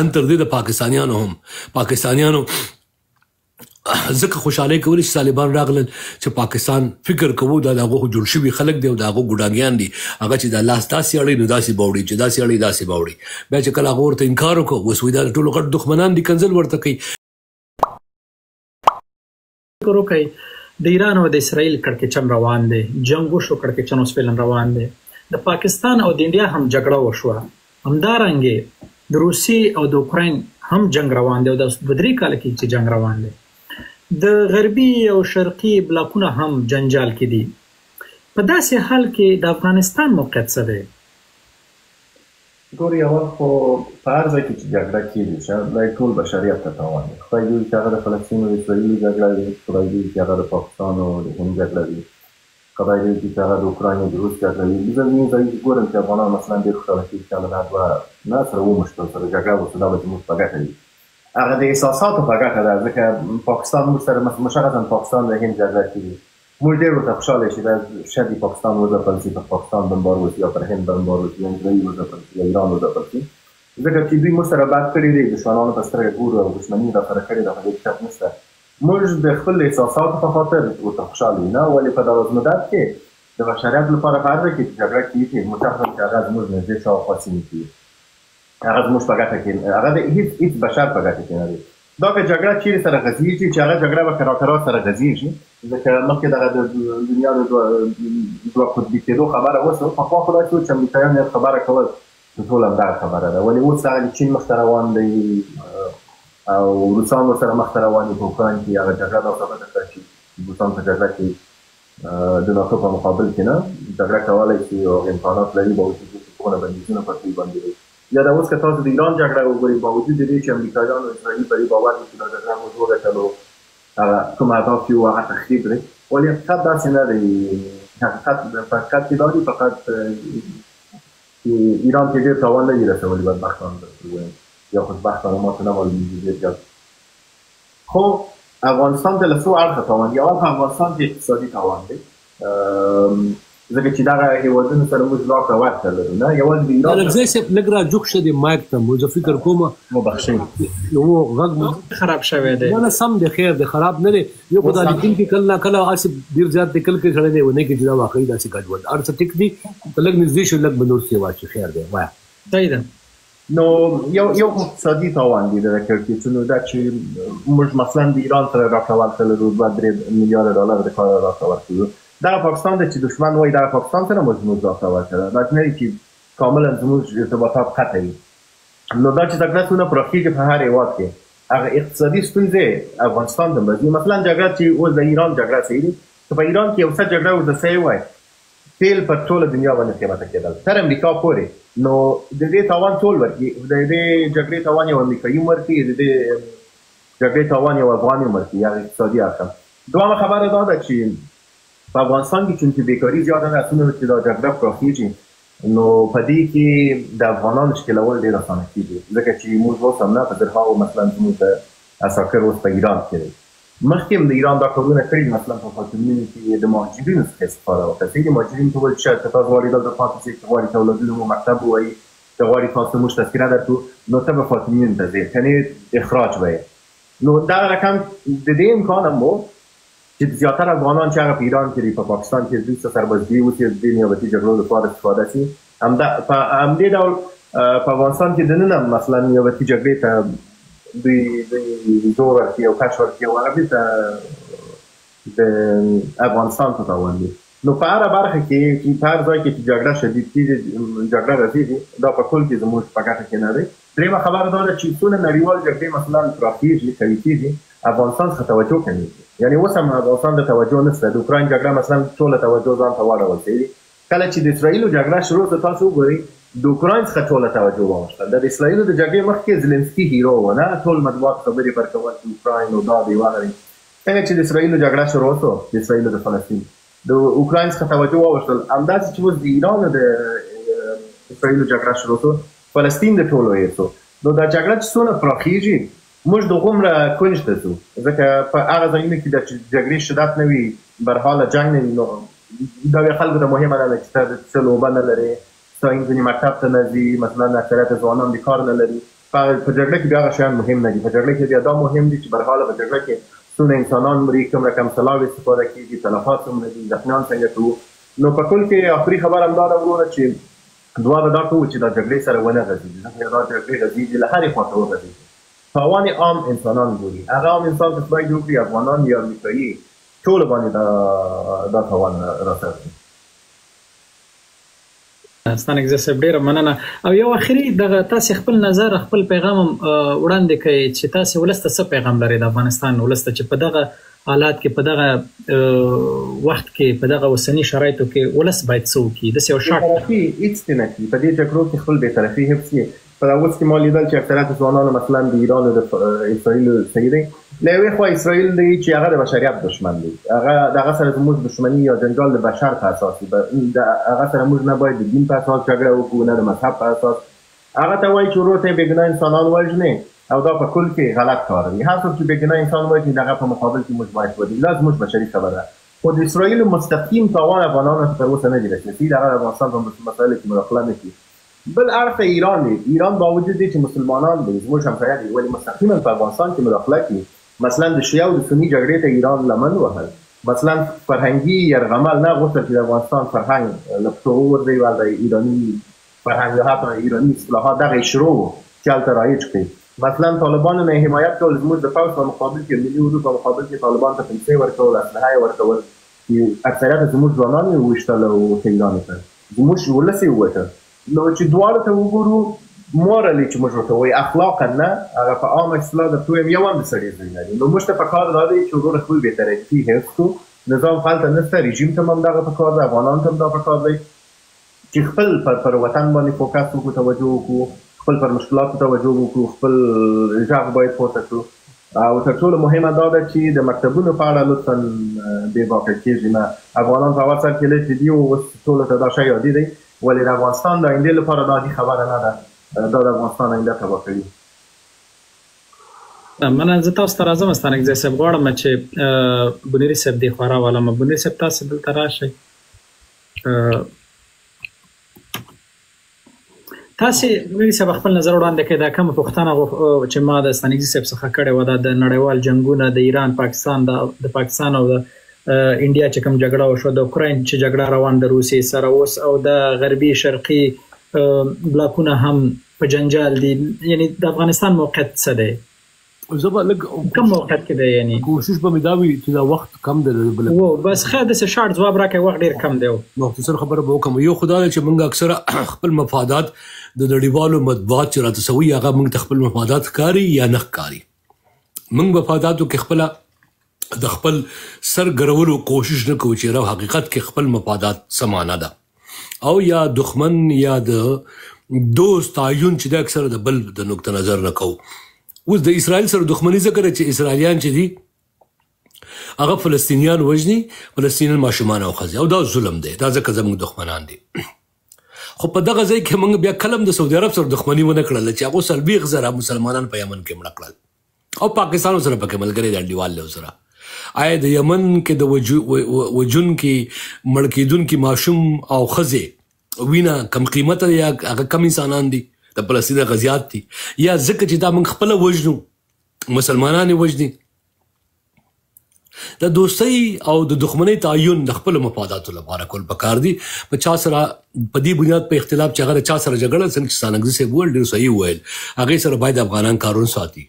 ان تر دې د پاکستانیانو ځکه خوشحالۍ کولی چې طالبان راغلل چې پاکستان فکر کوو دا د هغو جوړ شوي خلک دی او د هغو ګوډاګیان دي هغه چې دا لاس داسې اړوي نو داسې به وړي چې داسې اړوي داسې به وړي بیا چې کله هغه ورته انکار وکړو اوس وایي دا د ټولو غټ دښمنان دي کنځل ورته کوي. فکر وکړئ د ایران او د اسرائیل کړکېچن روان دی، جنګ وشو، کړکېچن اوس فعلا روان دی. د پاکستان او د انډیا هم جګړه وشوه، همدارنګې د روسیې او د اوکراین هم جنګ روان دی او د 2-3 کاله کې چې جنګ روان دی. د غربي او شرقي بلاکونه هم جنجال کې دي. په داسې حال کې د افغانستان موقعیت څه دی؟ ګورې اول خو په هر ځای کې چې جګړه کېږي دا ټول بشریت ته تاوان دی. خدای دې وکړي چې هغه د فلسطین او اسرائیلو جګړه وي، خدای دې وکړي چې هغه د پاکستان او د هند جګړه وي، خدای دې وکړي چې هغه د اوکراین او د روس جګړه وي. زه ځینې ځایونه ګورم چې افغانان مثلا ډېر خوشحاله کېږي چې هغه دا دوه نه سره وموښتل سره جګړه وشوه، دا به زموږ په ګټه وي. هغه د احساساتو په ګټه ده، ځکه پاکستان موږ سره مشخصا پاکستان د هند جګړه کېږي، موږ ډېر ورته خوشحاله یو چې دا شاید پاکستان وځپل شي، پر پاکستان بمبار وشي یا پر هند بمبار وشي یا اسرائیل وځپل شي یا ایران وځپل شي، ځکه چې دوی موږ سره بد کړي دي، دښمنانو په سترګه ګورو او دښمني راسره کړې ده، په دې شک نشته. موږ د خپل احساساتو په خاطر ورته خوشحاله یو نه، ولې په دغه مدت کې د بشریت لپاره په هر ځای کې چې جګړه کېږي مشخصا چې هغه زموږ نږدې شاوخوا سیمې کې هغه زموږ په ګټه کې هغه د هېڅ بشر په ګټه کې نه دی. دا که جګړه چیرې سره غځېږي چې هغه جګړه به کرار سره غځېږي، ځکه مخکې دغه د دنیا د دوه قطبي کېدو خبره وشوه، پخوا خو داسې و چې امریکایان یې خبره کول ټول همدغه خبره ده، ولې اوس هغه د چین مخته روان دی او روسان ورسره مخته روان دي په اوکراین کې. هغه جګړه دا ثابته کړه چې روسان په جګړه کې د ناتو په مقابل کې نه جګړه کولی شي او امکانات لري، باوجود چې څومره بندیزونه پر دوی باندې دي. یا دا اوس که تاسو د ایران جګړه وګورئ، باوجود د دې چې امریکایان او اسرائیل په دې باور دي چې دا جګړه موږ وګټلو، کوم اهداف یې وو هغه تخریب دی، ولې حقیقت داسې نه دی. حقیقت کې دا دی فقط ایران کې ډېر تاوان نه دي رسولی، بدبختانه درته ووایم، یا خوشبختانه ماته نه معلومېږي ډېر زیات. خو افغانستان ته له څو اړخه تاوان دی. اول په افغانستان کې اقتصادي تاوان دی، ځکه چې دغه هېوادونو سره موږ راکړه ورکړه لرو، نه یوازې د ایران لږ ځای صاحب لږ راجوک شه د مایک ته، مو زه فکر کوم مبخښئ نو غږ خراب شوی دی. نه سم دی، خیر دی، خراب نه دی. یو خو دا لیدونکي کله نه کله هسې ډېر زیات دی، کله کې سړی دی ونه کړي چې دا واقعي داسې ګډوډ هر څه ټیک دي، ته لږ نږدې شو، لږ به نور څه واچي. خیر دی، وایه. صحیح ده. نو یو اقتصادي تاوان دی د کړکېچونو دا چې موږ مثلا د ایران سره راکړه ورکړه لرو، 2-3 میلیارده ډالر د کار راکړه ورکړو. دغه پاکستان دی چې دښمن وایي دغه پاکستان سره موږ راکړه ورکړه، دا نه دی چې کاملا زموږ ارتباطات قطع وي. نو دا چې جګړه څونه پراخېږي په هر هېواد کې، هغه اقتصادي ستونزې افغانستان ته راځي. مثلا جګړه چې اوس د ایران جګړه صحیح دي، که په ایران کې یو څه جګړه ورته صحیح وای، تیل پر ټوله دنیا باندې قیمته کېدل تر امریکا پورې، نو د دې تاوان ټول ورکړي، د دې جګړې تاوان یو امریکایي هم ورکړي، د دې جګړې تاوان یو افغاني هم ورکړي، هغه اقتصادي اړخ. دویمه خبره دا ده چې په افغانستان کې چونکې بیکاري زیاته ده، څومره چې دا جګړه پراخېږي، نو په دې کې د افغانانو ښکېلول ډېر اسانه کېږي، ځکه چې موږ اوس هم نه په زرهاو مثلا زموږ اساکر اوس په ایران کې دی. مخکې هم د ایران دا کارونه کړي دي، مثلا په پاتومینو کې د مهاجرینو څخه استفاده وکړه. صحیح د مهاجرینو ته وویل چې که تاسو غواړئ دلته پاتې شئ، که غواړئ چې اولادونه مو مکتب ووایي، که غواړئ تاسو موږ تذکره درکړو، نو ته به پاتومینو ته ځې، کنې اخراج به یې. نو دغه رقم د دې امکان هم و چې زیاتره افغانان چې هغه په ایران کې دي، په پاکستان کې دوی څه سربازګي وکړي، د دې نیابتي جګړو لپاره استفاده شي. په همدې ډول په افغانستان کې دننه مثلا نیابتي جګړې ته دوی زور ورکړي او کش ورکړي او هغه بېرته د افغانستان ته تاوان دي. نو په هره برخه کې چې په هر ځای کې چې جګړه شدید کېږي، جګړه رسېږي، دا په ټول کې زموږ په ګټه کې نه دی. درېیمه خبره دا ده چې څونه نړیوال جګړې مثلا پراخېږي، قوي کېږي، افغانستان څخه توجه کمېږي. یعنې اوس هم افغانستان د توجه نشته. د اوکراین جګړه مثلا ټوله توجه ځان ته واړول شوې. کله چې د اسرائیلو جګړه شروع شوه، تاسو وګورئ د اوکراین څخه ټوله توجه واوښتل. د اسرائیلو د جګړې مخکې زلنسکي هیرو و، نه ټول مطبوعات خبرې پر کول چې اوکراین او دا دی وغیرې. څنګه چې د اسرائیلو جګړه شروع شوه، د اسرائیلو د فلسطین د اوکراین څخه توجه واوښتل، همداسې چې اوس د ایران او د اسرائیلو جګړه شروع شوه، فلسطین د ټولو هېر شو. نو دا جګړه چې څونه پراخېږي، موږ د هغومره کونج ته ځو، ځکه په هغه ځایونو کې د جګړې شدت نه وي، برحاله جنګ نه وي، نو دا بیا خلکو ته مهمه نه ده چې ته څه لوبه نه لرې، ستا نجونې مکتب ته نه ځي، مثلا اکثریت ځوانان د کار نه لري، په جګړه کې بیا هغه شیان مهم نه دي. په جګړه کې بیا دا مهم دي چې برحاله په جګړه کې څومره انسانان مري، کوم رقم سلاوي استفاده کېږي، تلفات څومره دي، زخمیان څنګه کوو. نو په کل کې آخري خبر همدا ده وروره چې دعا به دا کوو چې دا جګړې سره ونه غځېږي، ځکه دا جګړې غځېږي له هرې خوا ته وغځېږي. تاوان عام انسانان ګوري، هغه عام انسان که خدای جوړ کړي افغانان یا امریکایي ټولو باندې دا تاوان راسره. ستانګزه صاحب ډیره مننه. او یو اخري دغه تاسو خپل نظر خپل پیغام وړاندې کړئ چې تاسو ولسته څه پیغام لرئ د افغانستان ولسته چې په دغه حالات کې، په دغه وخت کې، په دغه اوسني شرایطو کې ولس باید څه وکړي؟ داسې یو شارټ هیڅ نه کړي. په دې جګړو کې خپل بېطرفي حفظ کړي. په اوس کې ما لیدل چې اکثریت ځوانانو مثلا د ایران او د اسرائیل صحیح دی. له یوې خوا اسرائیل دی چې هغه د بشریت دشمن دی، هغه دغه سره زموږ دشمني یا جنجال د بشر په اساس دی. هغه سره موږ نه باید د دین په اساس جګړه وکړو، نه د مذهب په اساس. هغه ته وایي چې ورور ته بېګناه انسانان وژني، او دا په کل کې غلط کار دی. هر څوک چې بېګناه انسان وژني دغه په مقابل کې موږ باید ودرېږو. دا زموږ بشري خبره. خو د اسرائیل مستقیم تاوان افغانانو ته تر اوسه نه دي رسېدلی. دغه د افغانستان په مسایلو کې مداخله نه کوي. بل اړخ ایران دی. ایران باوجود دی چې مسلمانان دی، زموږ همسایه دی، ولې مستقیما په افغانستان کې مداخله کوي. مثلا د شیعه او د سني جګړې ته ایران لمن وهل. مثلا فرهنګي یرغمل نه غوښتل چې د افغانستان فرهنګ له پښو وغورځوي، او د ایراني فرهنګ حتی ایراني اصطلاحات دغه شروع چې هلته رایج کړي. مثلا طالبانو نه حمایت کول، زموږ د پوځ په مقابل کې، ملي اردو په مقابل کې طالبان ته پیسې ورکول، اسلحه یې ورکول. اکثریت زموږ ځوانان یې وویشتل او ایران ته زموږ ولس یې ووتل. نو چې دواړو ته وګورو، مورالي چې موږ ورته وایو اخلاقا نه، هغه په عامه اصطلاح درته وایم یو هم د سړي ځای نه دي. نو موږ ته په کار دا دی چې وروره خپل بېطرفي حفظ کړو. نظام هلته نشته، رژیم ته هم همدغه په کار دی، افغانانو ته هم دا په کار دی چې خپل پر وطن باندې فوکس وکړو، توجه وکړو، خپل پر مشکلاتو توجه وکړو، خپل غږ باید پورته کړو. او تر ټولو مهمه دا ده چې د مکتبونو په اړه لطفا بې باکه کېږي نه. افغانان په اول سر کې لږ دي او اوس ټولو ته دا شی یادي دی، ولې د افغانستان د آیندې لپاره دا عادي خبره نه ده. دا د افغانستان آینده تباه کوي. مننه. زه تاسو ته راځم ستانګزه صاحب. غواړم چې بنیري صاحب دې خوا راولم. بنیري صاحب تاسو دلته راشئ. تاسو بنیري صاحب خپل نظر وړاندې کړئ. دا کومه پوښتنه چې ما د ستانګزه صاحب څخه کړې وه، دا د نړیوال جنګونه د ایران پاکستان د پاکستان او د انډیا چې کوم جګړه وشوه، د اوکراین چې جګړه روان د روسیې سره اوس، او د غربي شرقي بلاکونه هم په جنجال دي. یعنی د افغانستان موقعیت څه دی؟ زه به لږ کوم موقعیت کې دی؟ یعنی کوشش به مې دا وي چې دا وخت کم دی. بس خیر داسې شارټ ځواب راکړئ، وخت ډېر کم دی. مختصر خبره به وکړم. یو خو دا دی چې موږ اکثره خپل مفادات د نړیوالو مطبوعات چې راته سوي، هغه موږ ته خپل مفادات ښکاري یا نه ښکاري. موږ مفاداتو کې خپله د خپل سر ګرولو کوشش نه کوو چې حقیقت کې خپل مفادات څه معنا ده، او یا دښمن یا د دوست تعین چې د اکثر د بل د نقطه نظر نه کوو. اوس د اسرائیل سره دښمني ځکه چې اسرائیلیان چې دي هغه فلسطینیان وژني، فلسطینیان ماشومان او ښځې، او دا ظلم دی. دا ځکه زموږ دښمنان دي. خو په دغه ځای کې موږ بیا کلم د سعودي عرب سره دښمني ونه کړله چې هغو 40,000 مسلمانان په یمن کې مړه کړل، او پاکستان سره پکې ملګری دی انډیوال له سره. آیا د یمن کې د وجونکي مړ کېدونکي ماشوم او ښځې وینه کم قیمته دی یا هغه کم انسانان دي د فلسطین غزیات دي، یا ځکه چې دا موږ خپله وژنو، مسلمانان یې وژني؟ د دوستۍ او د دښمنۍ تعین د خپلو مفاداتو لپاره کول پکار دي. په چا سره په دې بنیاد په اختلاف چې هغه د چا سره جګړه، څنګه چې ستانګزي صاحب وویل ډېر صحیح وویل، هغې سره باید افغانان کارونه ساتي.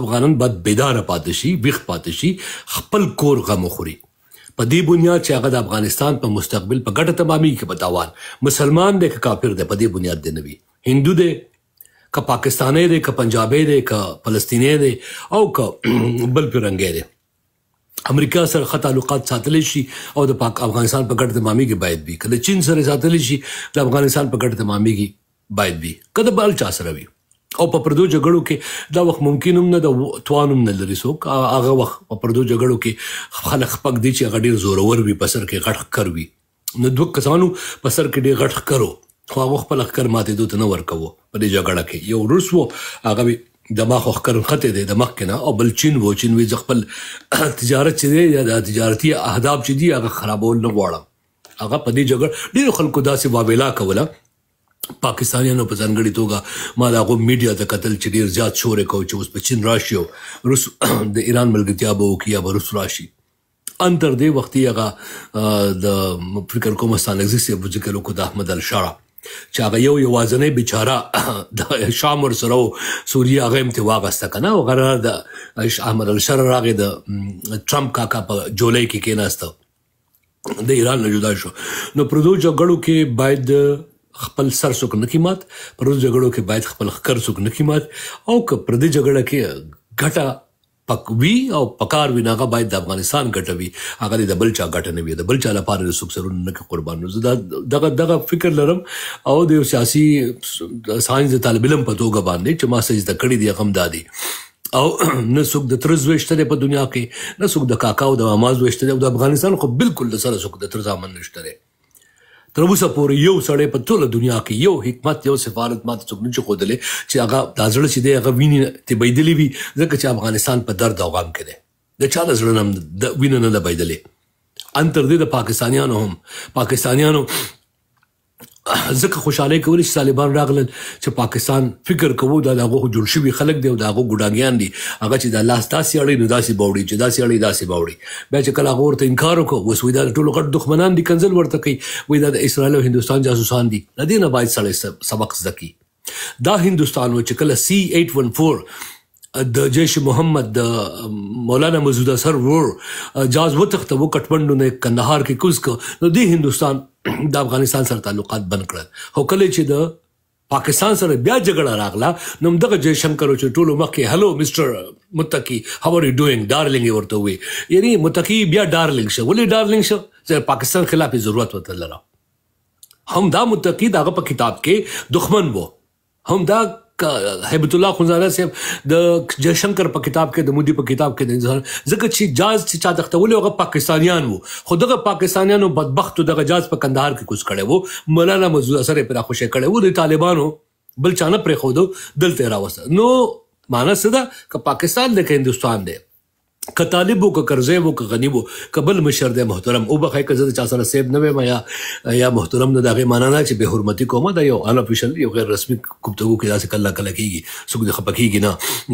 افغانان باید بیداره پاتې شي، ویښ پاتې شي، خپل کور غم وخوري. په دې بنیاد چې هغه د افغانستان په مستقبل په ګټه تمامېږي که په تاوان. مسلمان دی که کافر دی، په دې بنیاد دی نه وي. هندو دی که پاکستانی دی که پنجابی دی که فلسطینی دی او که بل فرنګی دی. امریکا سره ښه تعلقات ساتلی شي او د افغانستان په ګټه تمامېږي باید وي. که د چین سره ساتلی شي د افغانستان په ګټه تمامېږي باید وي، که د بل چا سره وي. او په پردو جګړو کې دا وخت ممکن هم نه د توان هم نه لري څوک. هغه وخت په پردو جګړو کې خلک خپک دي چې هغه ډېر زورور وي، په سر کې غټ ښکر وي. نو دوه کسانو په سر کې ډېر غټ ښکر و، خو هغه خپل ښکر ماتېدو ته نه ورکوو. په دې جګړه کې یو روس و، هغه د مخ ښکر نښتی دی د مخ کې نه، او بل چین و. چین وایي زه خپل تجارت چې دی یا د تجارتي اهداف چې دي هغه خرابول نه غواړم. هغه په دې جګړه ډېرو خلکو داسې وابیلا کوله پاکستانیانو په ځانګړې توګه ما د هغو میډیا ته کتل چې ډېر زیات شور یې کوي چې اوس په چین راشي او روس د ایران ملګرتیا به وکړي یا به روس راشي. ان تر دې وختي هغه د فکر کوم ستانګزي صاحب ذکر وکړو د احمد الشارع چې هغه یوازنی بیچاره د شام ورسره سوریه هغه هم ترې واخیسته که نه او غره د احمد الشارع راغی د ټرمپ کاکا په جولای کې کېناسته د ایران نه جدا شو. نو پر دو جګړو کې باید خپل سر څوک نه کي مات، پر دې جګړو کې باید خپل ښکر څوک نه کي مات، او که پر دې جګړه کې ګټه پک وي او پکار وي نو هغه باید د افغانستان ګټه وي، هغه د بل چا ګټه نه وي، د بل چا لپاره د څوک سرونه نه کوي قربان. نو زه دغه فکر لرم او د یو سیاسي ساینس د طالب علم په توګه باندې چې ما څه زده کړي دي هغه هم دا دي او نه څوک د تر زوی شته دی په دنیا کې، نه څوک د کاکا او د ماما زوی شته دی، او د افغانستان خو بالکل د سره څوک د تر زامن نشته دی. تر اوسه پورې یو سړی په ټوله دنیا کې یو حکمت یو سفارت ماته څوک نه شي ښودلی چې هغه دا زړه چې دی هغه وینې ته بهیدلې وي، ځکه چې افغانستان په درد او غم کې دی، د چا د زړه نه وینه نه ده بهیدلې. ان تر دې د پاکستانیانو ځکه خوشحالۍ کولی چې طالبان راغلل چې پاکستان فکر کوو دا د هغو جوړ شوي خلک دی او د هغو ګوډاګیان دي، هغه چې د لاس داسې اړوي نو داسې به وړي، چې داسې اړوي داسې به وړي. بیا چې کله هغه ورته انکار وکړو اوس وایي دا د ټولو غټ دښمنان دي، کنځل ورته کوي، وایي دا د اسرائیل او هندوستان جاسوسان دي. د دې نه باید سړی سبق زده کړي. دا هندوستان و چې کله C-814 د جیش محمد د مولانا مسعود اظهر ورور جاز وتښته و کټمنډو نه کندهار کې کوز کړ، نو دې هندوستان د افغانستان سره تعلقات بند کړل. خو کله چې د پاکستان سره بیا جګړه راغله نو همدغه جیشنکر چې ټولو مخکې هلو مسټر متقي هاو ار یو ډوینګ ډارلینګ یې ورته ووایي، یعنې متقي بیا ډارلینګ شه. ولې ډارلینګ شه؟ چې پاکستان خلاف یې ضرورت ورته لره. هم دا متقي د هغه په کتاب کې دښمن و، هم دا هیبت الله خونزاده صاحب د جیشنکر په کتاب کې د مودي په کتاب کې د ځکه چې جاز چې چا تختولی هغه پاکستانیان وو، خو دغه پاکستانیانو بدبختو دغه جاز په کندهار کې کوز کړی وو، مولانا مسعود اظهر یې پرې خوشی کړی وو، د طالبانو بل چا نه پرېښودو دلته یې راوسته. نو معنا څه ده که پاکستان دی که هندوستان دی، که طالب و که کرزی و که غنی و که بل مشر دی محترم وبخئ که زه د چا سره سیب نه ویم یا محترم نه، د هغې معنا نه چې بې حرمتي کومه، دا یو ان افیشل یو غیر رسمي گفتگو کې داسې کله کله کېږي، څوک دې خفه کېږي نه.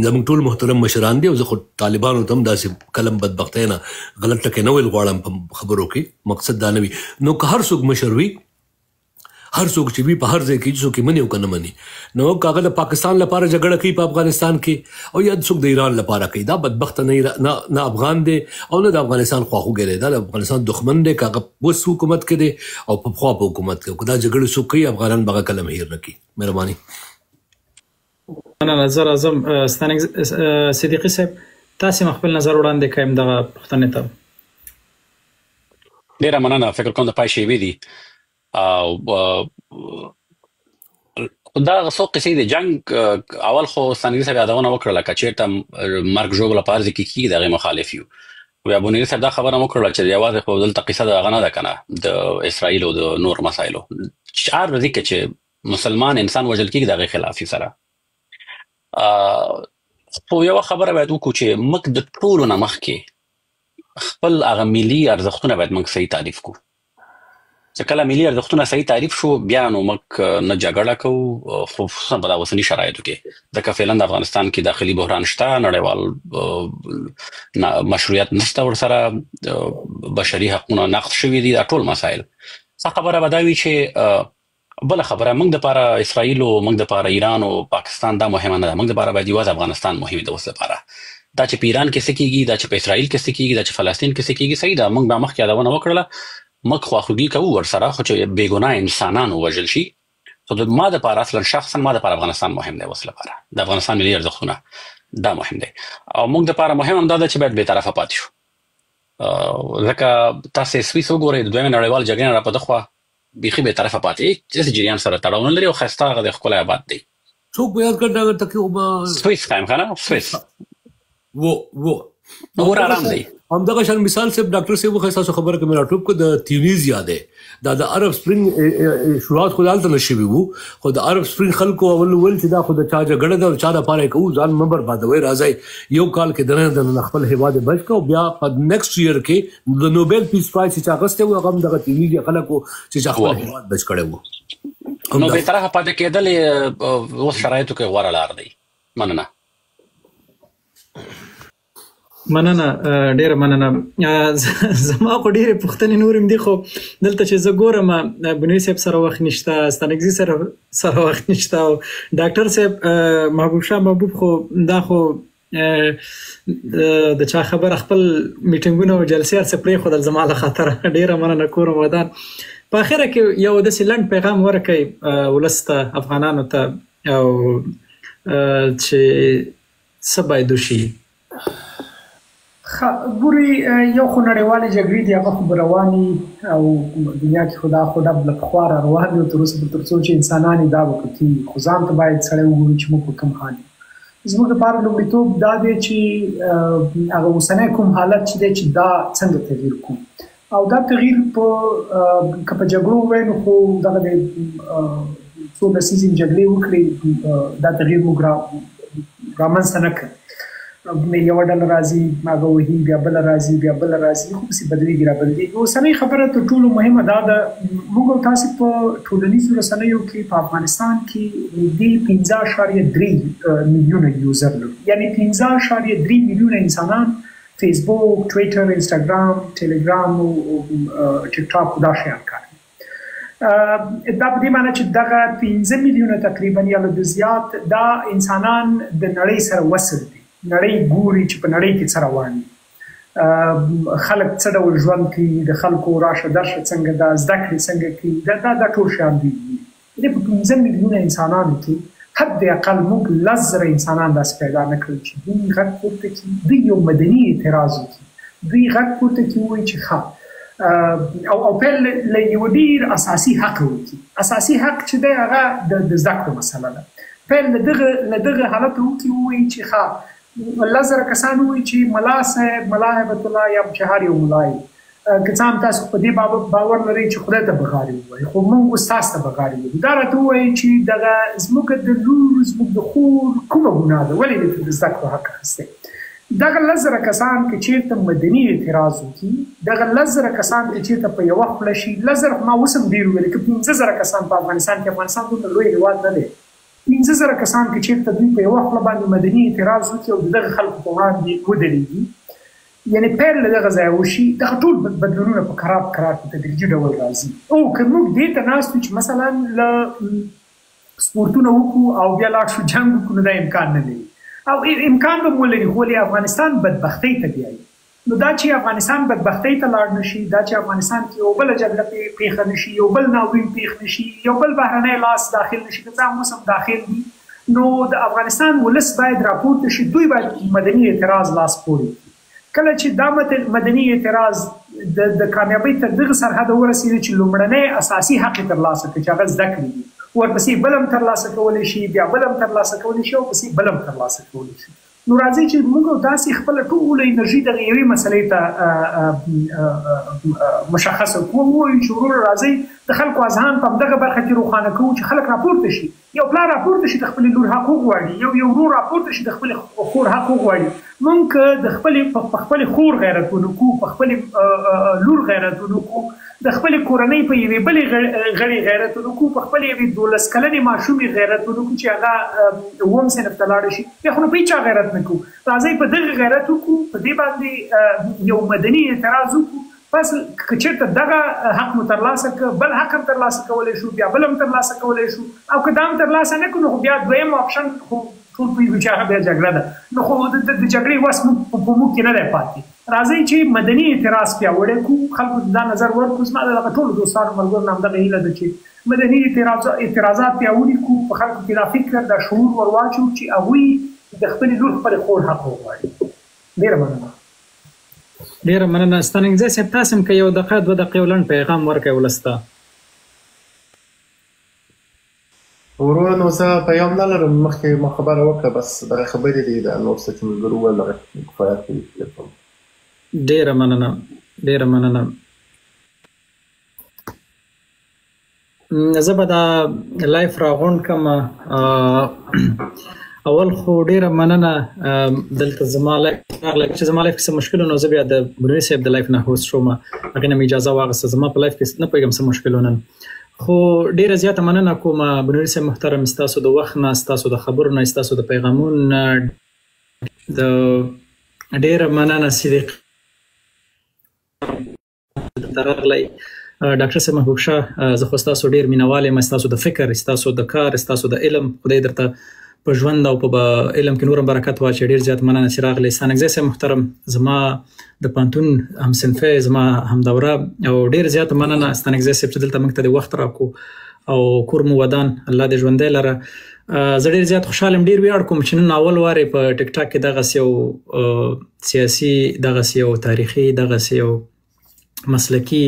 زموږ ټول محترم مشران دي او زه خو طالبانو ته هم داسې کلم بدبختۍ نه غلط ټکی نه ویل غواړم په خبرو کې، مقصد دا نه وي. نو که هر څوک مشر وي، هر څوک چې وي په هر ځای کې څوک یې مني او که نه مني، نو که هغه د پاکستان لپاره جګړه کوي په افغانستان کې او یا څوک د ایران لپاره کوي، دا بدبخته نه افغان دی او نه د افغانستان خواخوږی دی، دا د افغانستان دښمن دی، که هغه اوس حکومت کې دی او په پخوا په حکومت کې. که دا جګړې څوک کوي افغانان به هغه کله هم هېر نه کړي. مهرباني. مننه. زه راځم صدیقي صاحب، تاسې هم خپل نظر وړاندې کړئ دغه پوښتنې ته. ډېره مننه. فکر کوم د پای شیبې دي او دا څو قصې د جنگ اول خو ستانګزي صاحب یادونه وکړله که چېرته مرګ ژوبله په هر ځای کې کېږي د هغې مخالف یو. بیا بونیري صاحب دا خبره هم وکړله چې یوازې خو دلته قصه د هغه نه ده که نه د اسرائیل او د نور مسایلو، هر ورځې کې چې مسلمان انسان وژل کېږي د هغې خلاف سره. خو یوه خبره باید وکړو چې موږ د ټولو نه مخکې خپل هغه ملي ارزښتونه باید موږ صحیح تعریف کړو. چې کله ملي ارزښتونه صحیح تعریف شو بیا نو موږ نه جګړه کوو، خصوصا په دا اوسني شرایطو کې، ځکه فعلا د افغانستان کې داخلي بحران شته، نړیوال مشروعیت نشته، ورسره بشري حقونه نقض شوي دي، دا ټول مسایل. څه خبره به دا وي چې بله خبره موږ دپاره اسرائیل او موږ دپاره ایران او پاکستان دا مهمه نه ده، موږ دپاره باید یوازې افغانستان مهم دی اوس دپاره. دا چې په ایران کې څه کېږي، دا چې په اسرائیل کې څه کېږي، دا چې فلسطین کې څه کېږي، صحیح ده، موږ دا مخکې یادونه وکړله، موږ خواخوږي کوو ورسره، خو چې بېګناه انسانان ووژل شي. خو ما دپاره اصلا شخصا ما دپاره افغانستان مهم دی اوس لپاره، د افغانستان ملي ارزښتونه دا مهم دی او موږ دپاره مهم هم دا ده چې باید بېطرفه پاتې شو. ځکه تاسې سویس وګورئ، د دویمې نړیوال جګړې نه راپه دخوا بیخي بېطرفه پاتې هېڅ جریان سره تړاو نه لري او ښایسته هغه د ښکلی آباد دی. څوک به یاد کړ دا ټکي سویس ښایم که نه؟ سویس و اور آرام دی، همدغه شان مثال صاحب ډاکټر صاحب خو تاسو خبره کوم راټوب کو د تیونیزیا ده د عرب سپرینګ شروعات خو دالته نشوي وو خو د عرب سپرینګ خلکو اول ول چې دا خو د چا جګړه ده چا د پاره کو ځان ممبر بادوي راځي یو کال کې د خپل هیواد بچ کو بیا په نیکسټ ایئر کې د نوبل پیس پرایز چې اغسته وو هغه دغه تیونیزیا خلکو چې خپل هیواد بچ کړي وو نو به طرح پاتې کېدل او شرایطو کې غوړه لار دی مننه ډیره مننه زما خو ډیره پوښتنې نورم دي خو دلته چې زه ګورم بنوي صاحب سره وخت نشته ستانګزي سره وخت نشته او ډاکټر صاحب محبوب شاه محبوب خو دا خو د چا خبر خپل میټینګونه او جلسې سره خو د زما له خاطر ډیره مننه کوم ودان په اخره کې یو د سیلند پیغام ورکړي ولسته افغانانو ته او چې سبا دوشي ګوري یو خو نړیوالې جګړې دي هغه خو رواني او دنیا کې خدا بل خوار روان دي تر اوسه تر څو چې انسانان دا وکړي خو ځان ته باید سره وګوري چې موږ کوم حال زموږ لپاره لومړیتوب دا دی چې هغه اوسنی کوم حالت چې دی چې دا څنګه تغییر کوو او دا تغییر که په جګړو ووایو نو خو دغه د څو لسیزې جګړې وکړې دا تغییر موږ رامنځته نه کړ یو ډله راځي هغه وهي بیا بله راځي خو پسې بدلېږي رابدلېږي اوسنۍ خبره تر ټولو مهمه دا ده موږ او تاسې په ټولنیزو رسنیو کې په افغانستان کې نږدې 15.3 میلیونه یوزر لرو یعنې 15.3 میلیونه انسانان فیسبوک ټویټر انسټاګرام ټلګرام او ټیک ټاک دا شیان کاروي دا په دې معنی چې دغه 15 میلیونه تقریبا یا له زیات دا انسانان د نړۍ سره وصل دي نړۍ ګوري چې په نړۍ کې څه روان دي خلک څه ډول ژوند کوي د خلکو راشه درشه څنګه دا زده کړې څنګه کوي دا ټول شیان دي د 15 میلیونه انسانانو کې حد اقل موږ 10,000 انسانان داسې پیدا نه کړل چې دوی غږ پورته کړي دوی یو مدني اعتراض وکړي دوی غږ پورته کړي وایي چې او پیل له یو ډېر اساسي حق وکړي اساسي حق چې دی هغه د زده کړو مسله ده پیل له دغه حالت وکړي وایي چې 10,000 کسان وایي چې ملا صاحب ملا هیبت الله یا مشهار یو ملای که څه هم تاسو په دې باب باور لرئ چې خدای ته بغاري ووایي خو موږ استاد ته بغاري ووایو دا راته ووایي چې دغه زموږ د لور زموږ د خور کومه ګناه ده ولې د زده کړو حق اخیستی دغه 10,000 کسان که چېرته مدني اعتراض وکړي دغه 10,000 کسان که چېرته په یوه خوله شي 10,000 ما اوس هم ډېر وویل که 15,000 کسان په افغانستان دومره لوی هېواد نه دی 15,000 کسان که چېرته دوی په یوه خوله باندې مدني اعتراض وکړي او د دغه خلکو په وړاندې ودرېږي یعنې پیل له دغه ځایه وشي دغه ټول بدلونونه په کرار په تدریجي ډول راځي او که موږ دې ته ناست یو چې مثلا له سپورتونه وکړو او بیا لاړ شو جنګ وکړو نو دا امکان نه لري او امکان به مو لري خو ولې افغانستان بدبختۍ ته بیایي نو دا چې افغانستان بدبختۍ ته لاړ نشي دا چې افغانستان کې یو بله جګړه پیښه نشي یو بل ناورین پیښ نشي یو بل بهرنی لاس داخل نشي که څه هم اوس هم داخل دي نو د افغانستان ولس باید راپورته شي دوی باید مدني اعتراض لاس پورې کله چې دا مدني اعتراض د کامیابۍ تر دغه سرحده ورسېږي چې لومړنی اساسي حق یې ترلاسه کړي چې هغه زده کړې دي ورپسې بل هم ترلاسه کولی شي بیا بل هم ترلاسه کولی شي او پسې بل هم ترلاسه کولی شي نو راځي چې موږ داسې خپله ټوله انرژي دغه یوې مسلې ته مشخصه کړو ووایو چې وروره راځئ د خلکو اذهان په همدغه برخه کې روښانه کوو چې خلک راپورته شي یو پلار راپورته شي د خپلې لور حق وغواړي یو ورور راپورته شي د خپلې خور حق وغواړي موږ که د خپلې خور غیرت ونه کړو په خپلې لور غیرت ونه کړو د خپلې کورنۍ په یوې بلې غړي غیرت ونه کړو په خپلې یوې 12 کلنې ماشومې غیرت ونه کړو چې هغه اووم صنف ته لاړه شي بیا خو نو په هېچا غیرت نه کوو راځئ په دغه غیرت وکړو په دې باندې یو مدني اعتراض وکړو پس که چېرته دغه حق مو ترلاسه کړه بل حق هم ترلاسه کولی شو بیا بل هم ترلاسه کولی شو او که دا هم ترلاسه نه کړو نو خو بیا دویم اپشن خو ټول پوهېږو چې هغه بیا جګړه ده نو خو د جګړې وس په موږ کې نه دی پاتې راځئ چې مدني اعتراض پیاوړی کړو خلکو ته دا نظر ورکړو زما د دغه ټولو دوستانو ملګرو نه همدغه هیله ده چې مدني اعتراضات پیاوړي کړو په خلکو کې دا فکر دا شعور ور واچوو چې هغوی د خپلې لور خپلې خور حق وغواړي ډېره مننه ډیره مننه ستانګزی صاحب تاسو هم که یو دقیقه 2 دقیقې لنډ پیغام ورکړئ ولسته ورور نو زه پیغام نه لرم مخکې ما خبره وکړه بس دغه خبرې دي د نور څه چې ملګرو وویل هغه کفایت کوي ډیره مننه. زه به دا لایف راغونډ کم. اول خو ډیره مننه دلته زما لایف چې زما لایف کې څه مشکلونه زه بیا د بنوري صاحب د لایف نه هوست شوم، هغه نه اجازه واغسته. زما په لایف کې نه پوهیږم څه مشکلونه، خو ډیره زیاته مننه کوم بنوري صاحب محترم، ستاسو د وخت نه، ستاسو د خبرو نه، ستاسو د پیغامونو نه د ډیره مننه صدیق درغلی. ډاکټر صاحب محبوب شاه، زه خو ستاسو ډیر مینوال یم، ستاسو د فکر، ستاسو د کار، ستاسو د علم، خدای درته په ژوند او په علم کې نورم برکت واچي. ډیر زیات مننه چې راغلی. ستانکزی صاحب محترم، زما د پانتون هم صنفه، زما هم دوره، او ډیر زیات مننه ستانکزی صاحب چې دلته موږ ته د وخت راکو او کور مو ودان، الله دې ژوندی لره. زه ډیر زیات خوشاله یم، ډیر ویاړ کوم چې نن اول واره په ټیک ټاک کې دغسې یو سیاسي، دغسې یو تاریخي، دغسې یو مسلکی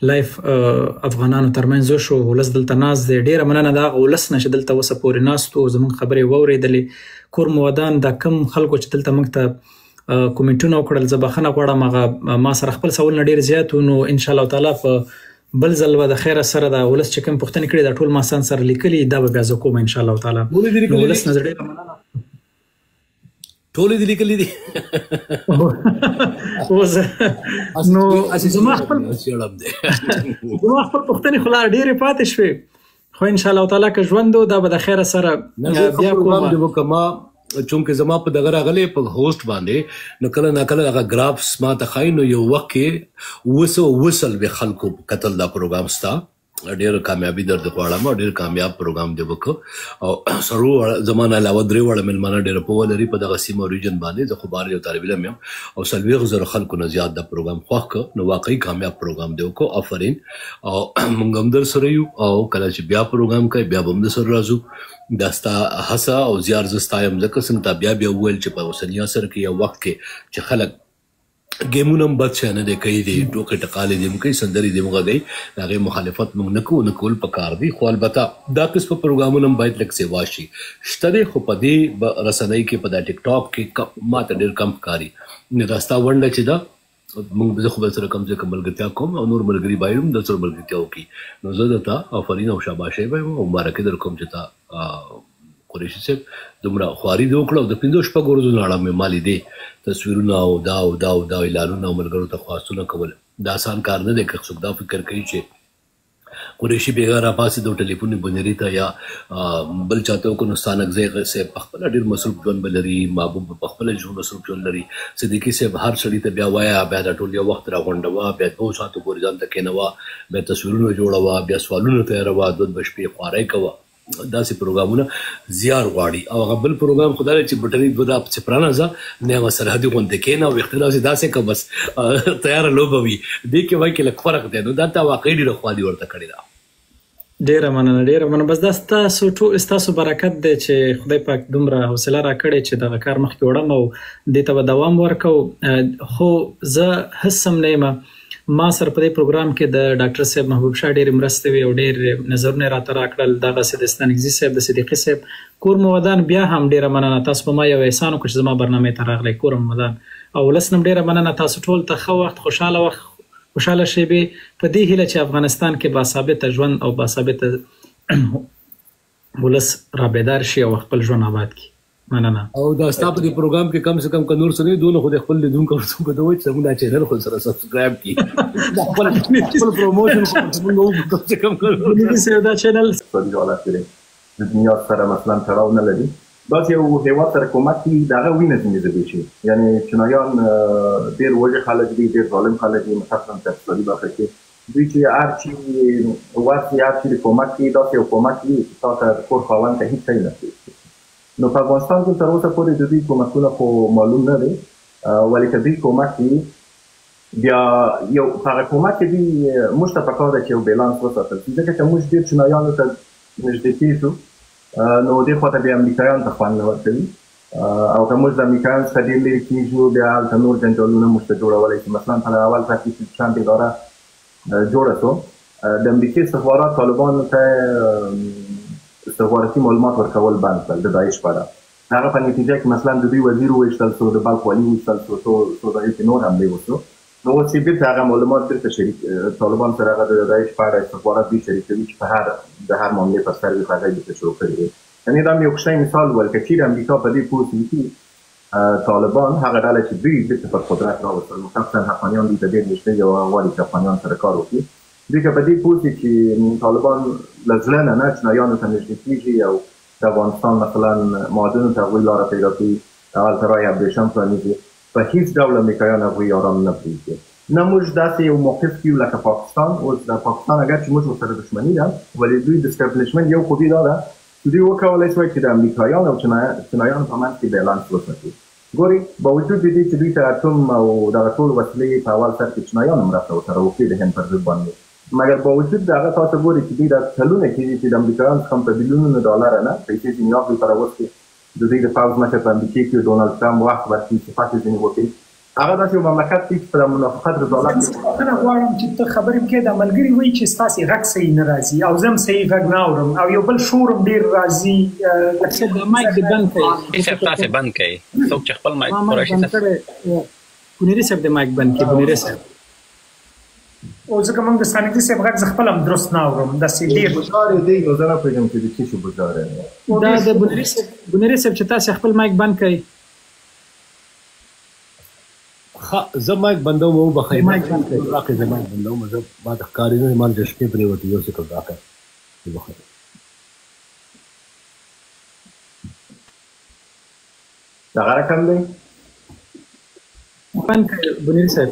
لایف افغانانو ترمنځ شو. ولس دلته ناز دی، ډیره مننه د هغه ولس نه چې دلته اوسه پورې ناستو، زموږ خبرې واورېدلې. کور مو ودان، دا کم خلکو چې دلته موږ ته کومنټونه وکړل، زه بخښنه غواړم، هغه ما سره خپل سوالونه ډیر زیات و. نو ان شاء الله تعالی په بل ځل به د خیره سره د ولس چې کوم پوښتنې کړي دا ټول ما سان سره لیکلي، دا به بیا زه کوم ان شاء الله تعالی. ولس نه ډیره مننه. ټول دې لیکلي دي. نو زما خپل پوښتنې خو لا ډېرې پاتې شوې، خو ان شاء الله تعالی که ژوند دا به د خیره سره بیا کوم. چونکه زما په دغه راغلی په هوست باندې نو کله ناکله هغه ګرافس ما ته ښایي، نو یو وخت کې 200 به خلکو کتل دا پروګرام ستا. ډېر کامیابي در غواړم او ډېر کامیاب پروګرام دی وکړو او سرو زمانه علاوه درې وړه ملمانه ډېر په ولري په دغه سیمه ریجن باندې. زه خو بار یو طالب علم یم او 40,000 خلکو نه زیات دا پروګرام خوښ کړ، نو واقعي کامیاب پروګرام دی وکړو. آفرین. او موږ هم در سره یو او کله چې بیا پروګرام کوي بیا به هم در سره راځو. دا ستا هڅه او زیار زه ستایم، ځکه څنګه تا بیا وویل چې په اوسني عصر کې یو وخت کې چې خلک ګیمونه هم بد شی نه دی کوي، دي ټوکې ټقالې دي هم کوي، سندرې دي هم غږوي، د هغې مخالفت موږ نه کوو، نه کول پکار دي. خو البته دا قسمه پروګرامونه هم باید لږ سیوا شي. شته دی خو په دې رسنۍ کې په دا ټیک ټاک کې ما ته ډېر کم ښکاري. نو دا ستا ونډه چې ده، موږ زه خو بل سره کم څه کم ملګرتیا کوم او نور ملګري باید هم در سره ملګرتیا وکړي. نو زه درته آفرین او شاباشي وایم او مبارکي در کوم چې تا قریشي صاحب دومره خواري دې وکړه او د 5-6 ورځو نه اړه مې ما لیدې تصویرونه او دا اعلانونه او ملګرو ته خواستونه کول. دا آسان کار نه دی که څوک دا فکر کوي چې قریشي بېګا راپاسېد او ټلیفون یې بنري ته یا بل چاته وکړو. نو ستانکزی صاحب پخپله ډېر مصروف ژوند به لري، محبوب پخپله مصروف ژوند لري، صدیقي صاحب هر سړي ته بیا وایه، بیا دا ټول یو وخت راغونډوه، بیا 2 ساعتو پورې ځان ته کښېنوه، بیا تصویرونه جوړوه، بیا سوالونه تیاروه، 2 شپې خوارۍ کوه. داسې پروګرامونه زیار غواړي. او هغه بل پروګرام خو دا دی چې بټري دوه څپرانه زه نه یوه سرحدي غوندې کښېنه او ویښته داسې که بس تیاره لوبه وي. دې کې وایي کې لږ فرق دی. نو دا تا واقعي ډېره خوالي ورته کړې ده. ډیره مننه. بس دا ستاسو برکت دی چې خدای پاک دومره حوصله راکړې چې دغه کار مخکې وړم او دې ته به دوام ورکړو. خو زه هېڅ هم نه یم، ما سره په دې پروګرام کې د ډاکټر صاحب محبوب شاه ډېرې مرستې وې او ډېر نظرونه یې راته راکړل. دغسې د ستانکزي صاحب، د صدیقي صاحب، کور مو ودان. بیا هم ډیره مننه، تاسو په ما یو احسان وکړو چې زما برنامې ته راغلی. کور مو ودان او ولس نه ډیره مننه. تاسو ټول ته ښه وخت، خوشحاله شیبې په دې هیله چې افغانستان کې باثباته ژوند او باثباته ولس را بیدار شي او خپل ژوند آباد کړي. مننه. او دا ستا په دې پروګرام کې کم سے کم که نور څه نه وي، دونه خو د خپل لیدونکو ورڅوکو ته وایي چې زموږ دا چینل خو سره سبسکرایب کړي. خپل پروموشن خو موږ وکړو کم سے کم دا چینل د دنیا سره مثلا تړاو نه لري. بس یو هیواد سره کومک کوي د هغه وینه ځینې ځای شي. یعنې چینایان ډېر وږي خلک دي، ډېر ظالم خلک دي، مثلا په اقتصادي برخه کې دوی چې هر چي واسي هر چي کومک کوي، داسې یو کومک وي چې تا ته د کور خاوند ته هېڅ شی نه کوي. نو په افغانستان کې تر اوسه پورې د دوی کومکونه خو معلوم نه دی، ولې که دوی کومک کوي بیا یو هغه کومک کې دوی موږ ته پکار ده چې یو بیلانس وساتل شي. ځکه چې موږ ډېر چینایانو ته نږدې کېږو نو دې خواته بیا امریکایانو ته خوند نه ورکوي، او که موږ د امریکایانو څخه ډېر لرې کېږو بیا هلته نور جنجالونه موږ ته جوړولی شي. مثلا په اول سر کې چې ټرمپ اداره جوړه شو، د امریکې استخبارات طالبانو ته استخباراتي معلومات ورکول بند کړل د داعش په اړه. هغه په نتیجه کې مثلا د دوی وزیر وویشتل شو، د بلخ والي وویشتل شو، څو دغې کې نور حملې وشو. نو اوس یې بېرته هغه معلومات بېرته طالبان سره هغه د داعش په اړه استخبارات دوی شریکوي چې د هر معاملې پر سر وي، هغه یې بېرته شروع کړي دي. یعنې دا مې یو کوچنی مثال ول، که چیرې امریکا په دې پوه شي چې طالبان هغه ډله چې دوی بېرته پر قدرت راوستل، مخصوصا حقانیان دوی ته ډېر نږدې دي او هغه غواړي چې افغانیان سره کار وکړي. دوی که په دې پوه شي چې طالبان له زړه نه چینایانو ته نږدې کېږي او د افغانستان مثلا معادنو ته هغوی لاره پیدا کوي، هغلته رای ابریشم پرانیزي، په هېڅ ډول امریکایان هغوی یاران نه پرېږدي. نه موږ داسې یو موقف کې یو لکه پاکستان. اوس د پاکستان اگر چې موږ ورسره دښمني ده، ولې دوی د اسټابلیشمنټ یو خوبي دا ده چې دوی وکولی شوی چې د امریکایانو او چینایانو په منځ کې بیلانس وساتي. ګورئ باوجود د دې چې دوی ته اټوم او دغه ټول وسلې په اول سر کې چینایانو مرسته ورسره وکړي د هند پر ضد باندې، مګر باوجود د هغه تاسو ګورئ چې دوی دا کلونه کېږي چې د امریکایانو څخه په بیلیونونو ډالره نه پیسې ځینې واخلي په راوست کې د دوی د پوځ مشر په امریکا کې ډونالډ ټرمپ وخت ورکړي چې پاتې ځینې وکړي. هغه داسې یو مملکت دی چې په منافقت رضالت زه غواړم چې ته خبرې وکړې د ملګري وایي چې ستاسې غږ صحیح نه راځي او زه هم صحیح غږ نه اورم او یو بل شور هم ډېر راځي. د مایک دې بند کړئ. صاحب تاسې بند کړئ، څوک چې خپل مایک پوره شي. بنیري صاحب د مایک بند کړئ. بنیري صاحب او ځکه موږ د ستانکزي صاحب غږ زه خپل هم درست نه اورم، داسې ډېر بزار دی. نو زه نه پوهېږم چې د څه شي بزار دی. دا د بنیري صاحب چې تاسې خپل مایک بند کړئ. زه مایک بندوم او بخیر راکې زه مایک بندوم. زه ما د ښکاري نه مال د شپې پرېوتې یو سکل راکړه بخیر. دغه رقم دی بند کړئ بنیري صاحب.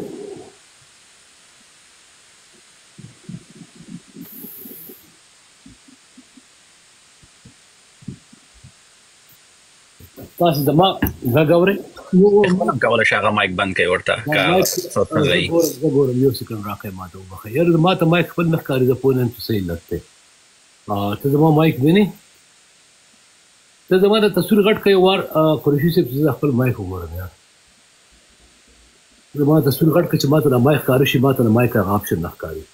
تاسو زما غږ اورئ؟ خپل هم کولی شي هغه مایک بند کړي ورته که صوت نه ځایي. زه ګورم یو سکند راکړئ ما ته وبخئ. یاره ما ته مایک خپل نه ښکاري، زه پوه نه یم چې صحیح لږ دی. ته زما مایک وینې؟ ته زما د تصویر غټ کړئ وار قریشي صاحب چې زه خپل مایک وګورم. یار زما تصویر غټ کړه چې ما ته د مایک ښکاره شي، ما ته د مایک هغه آپشن نه ښکاري.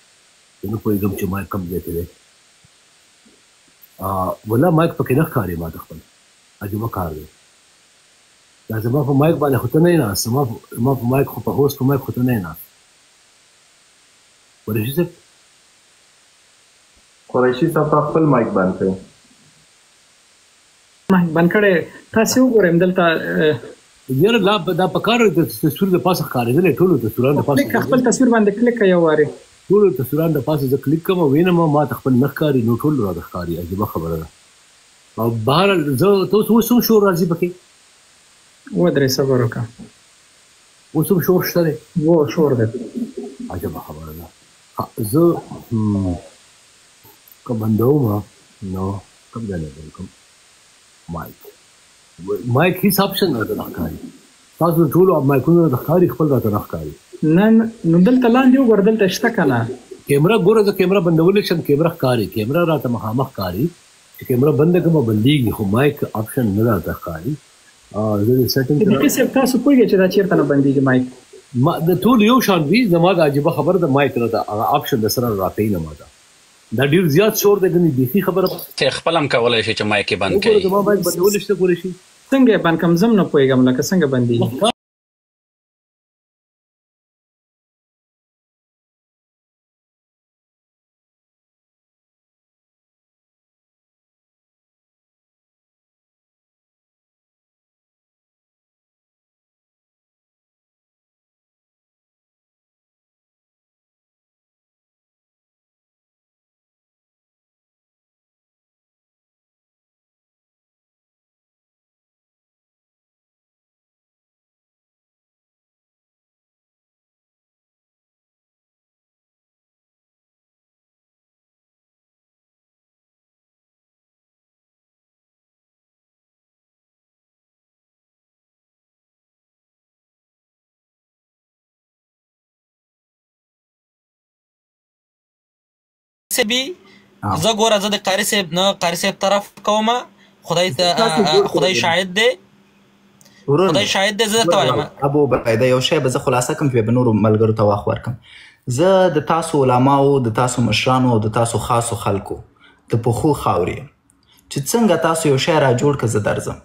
زه نه پوهېږم چې مایک کوم ځای کې دی. والله مایک پکې نه ښکاري ما ته خپل. عجیبه کار دی. دا زما په مایک باندې خو ته نه یې ناست، زما په مایک خو په هوست په مایک خو ته نه یې ناست. قریشي صاحب قریشي صاحب تا خپل مایک بند کړئ. مایک بند کړی. تاسې وګورئ دلته یاره دا په کار د تصویر د پاسه ښکارېدلی، ټولو تصویرانو د پاسه خپل تصویر باندې کلیک کړئ یو وارې. ټولو تصویرانو د پاسه زه کلیک کوم او وینم ما ته خپل نه ښکاري، نو ټول راته ښکاري. عجیبه خبره ده. او بهرحال زه ته اوس هم شور راځي پکې؟ ودرې صبر وکړه. اوس هم شور شته دی؟ و شور دی. عجبه خبره ده. زه که بندوم نو کوم ځای نه بند کوم مایک هیڅ آپشن نه راته نه ښکاري. تاسو ټولو مایکونو راته ښکاري، خپل راته نه ښکاري. نه نو دلته لاندې وګوره، دلته شته که نه کیمره. ګوره زه کیمره بندولی شم، کیمره ښکاري، کیمره راته مخامخ ښکاري. چې کیمره بنده کړم بندېږي، خو مایک آپشن نه راته ښکاري. زه د سیټینګ بنیري صاحب تاسو پوهېږئ چې دا چېرته نه بندېږي مایک؟ د ټول یو شان وي. زما د عجیبه خبره د مایک راته هغه آپشن د سره راکوي نه ما ته. دا ډېر زیات شور دی، ګنې بیخي خبره. ته خپل هم کولی شي چې مایک یې بند کړي. زما مایک بندولی شته قریشي. څنګه یې بند کړم؟ زه هم نه پوهېږم لکه څنګه بندېږي. سبي زه ګوره زه د قاري صاحب نه قاري صاحب طرف کوم. خدای شاهد دی، خدای شاهد دی. زه درته وایم ابو عبیده یو شی به زه خلاصه کوم چې به نورو ملګرو ته وخت ورکړم. زه د تاسو علماو، د تاسو مشرانو او د تاسو خاصو خلکو د پښو خاورې یم چې څنګه تاسو یو شی را جوړ که زه درځم.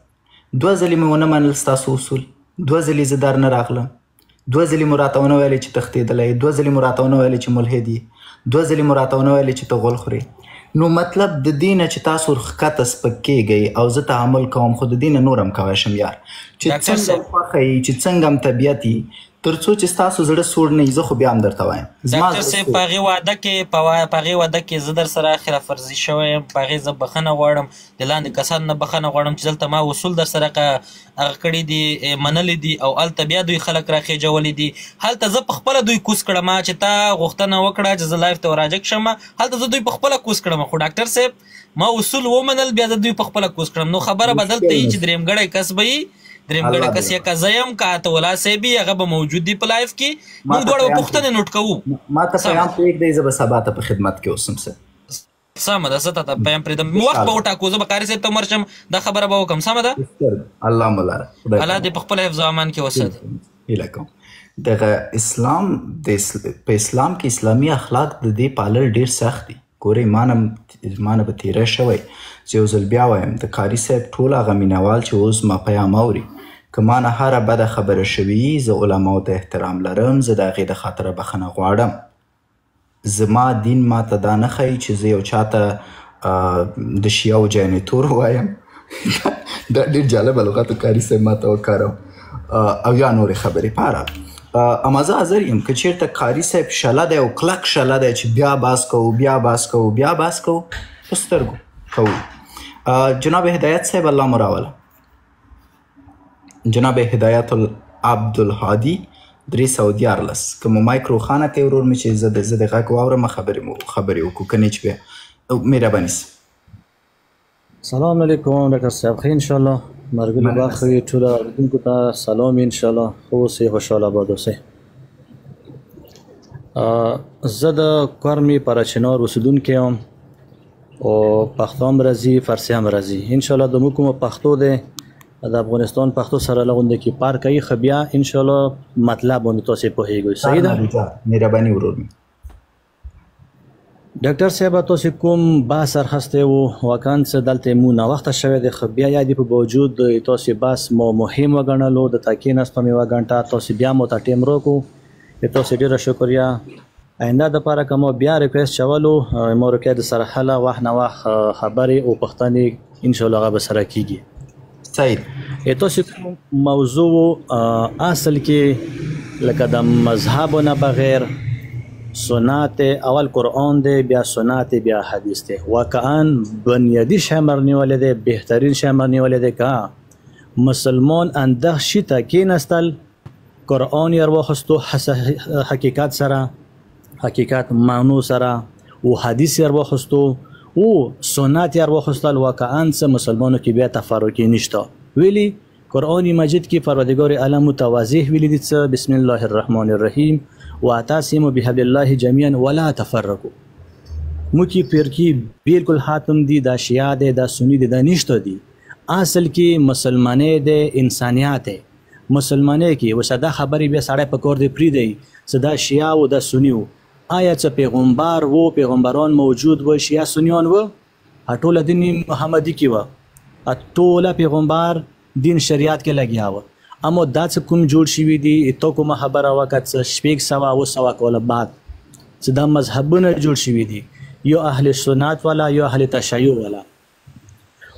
2 ځلې مې ونه منل ستاسو اصول، 2 ځلې زه در نه راغلم، 2 ځلې مو راته ونه ویلې چې تښتېدلی، 2 ځلې مو راته ونه ویلې چې ملحد یې، 2 ځلې مو راته ونه ویلې چې ته غول خورې. نو مطلب د دې نه چې تاسو ښکته سپک کېږئ او زه تحمل کوم، خو د دې نه نور هم کوی شم یار، چې څنګه خوښه یي، چې څنګه هم طبیعت یي، تر څو چې ستاسو زړه سوړ نه وي. زه خو بیا هم درته وایم ډاکټر صاحب په هغې واده کې زه در سره خلاف ورزي شوی یم، په هغې زه بخښنه غواړم، د لاندې کسانو نه بخښنه غواړم چې دلته ما اصول در سره هغه کړي دي، منلي دي، او هلته بیا دوی خلک راخېجولي دي. هلته زه په خپله دوی کوز کړم چې تا غوښتنه وکړه چې زه لایف ته وراجګ شم، هلته زه دوی په خپله کوز کړم، خو ډاکټر صاحب ما اصول ومنل، بیا زه دوی په خپله کوز کړم. نو خبره به دلته وي چې درېمګړی کس به وي، درېمګړی کس یا که زه یم که اته ولا صاحب وي، هغه به موجود دي په لایف کې، موږ دواړه به پوښتنې نوټ کوو. ما ته پیغام پرېږدئ، زه به سبا ته په خدمت کې اوسم. سمه ده، زه ته پیغام پرېږدم، وخت به وټاکو، زه به قاري صاحب ته ورشم، دا خبره به وکړم. سمه ده، الله مو لاره، الله دې په خپل حفظ او امان کې وساتي. هیله کوم. دغه اسلام په اسلام کې اسلامي اخلاق د دې پالل ډېر سخت دي. ګورئ ما نه به تېره شوی چې یو ځل بیا وایم، د قاري صاحب ټول هغه مینهوال چې اوس ما پیغام اوري، که ما نه هره بده خبره شوي، زه علماو ته احترام لرم، زه د هغې د خاطره بخښنه غواړم. زما دین ما ته دا نه ښایي چې زه یو چاته د شیعو جانیتور وایم. دا ډېر جالبه لغت قاري صاحب ما ته وکارو، او یا نورې خبرې پاره. اما زه حاضر یم که چېرته قاري صاحب شله دی او کلک شله دی چې بیا باس کوو، بیا باس کوو، بیا باس کوو، په سترګو کوو. جناب هدایت صاحب الله مو راوله، جناب هدایت عبدالهادي 314 که مو مایک روښانه کوي ورور مې چې زه د غږ واورم، خبرې وکړو، که نه چې بیا مهرباني سه. سلام علیکم ډاکټر صاحب، ښه انشاءالله مرګلي باخ وي، ټولو اورېدونکو ته سلام انشاءالله، ښه اوسئ، خوشحاله آباد اوسئ. زه د کورمې پراچنار اوسېدونکی یم او پښتو هم راځي، فارسي هم راځي. انشاءالله د موږ کومه پښتو دی د افغانستان پښتو سره لغونده کې پار کوي، ښه بیا انشاءالله مطلب باندې تاسې پوهېږئ. صحیح ده، مهرباني ورور مې. ډاکټر صاحب تاسو کوم بحث راخستی و، واقعا څه دلته مو ناوخته شوی دی، خو بیا یادې په باوجود تاسو بحث مو مهم وګڼلو، د تا کېناستم یوه غنټه، تاسو بیا مو ته ټیم راکړو، تاسو ډېره شکریه. آینده دپاره که ما بیا ریکویسټ چولو، ما روکیا د سره هله وخت نه وخت خبرې او پوښتنې انشاءالله هغه به سره کېږي. صحیح. تاسو کوم موضوع اصل کې لکه د مذهب نه بغیر سنت اول قرآن دی، بیا سنت، بیا حدیث دی، واقعا بنیادی شی مرنیولی دی، بهترین شی مرنیولی دی که مسلمان اندغ شي ته کېنستل، قرآن یې راواخیستو حقیقت سره، حقیقت معنو سره، او حدیث یې راواخیستو او سنت یې راواخیستل، واقعا څه مسلمانو کې بیا تفرقې نشته. ویلي قرآن مجید کې پروردگار عالم متواضح ویلي دي څه، بسم الله الرحمن الرحیم واعتصموا بحبل الله جميعا ولا تفرقوا. مو کې فرقې بالکل حاتم دي، دا شیعه دی، دا سنی دی، دا نشته دي. اصل کې مسلمانۍ دی، انسانیت دی. مسلمانۍ کې اوس دا خبرې بیا سړی په کور دی پرېږدی چې دا شیعه و دا سني و. آیا څه پیغمبر و، پیغمبران موجود و، شیعه سنیان و؟ ټوله دین محمدي کې و، ټوله پیغمبر دین شریعت کې لګیا و. اما دا څه کوم جوړ شوي دي، تو کومه خبره وکړه څه 600 کاله بعد چې دا مذهبونه جوړ شوي دي، یو اهل سنت والا، یو اهل تشیع والا.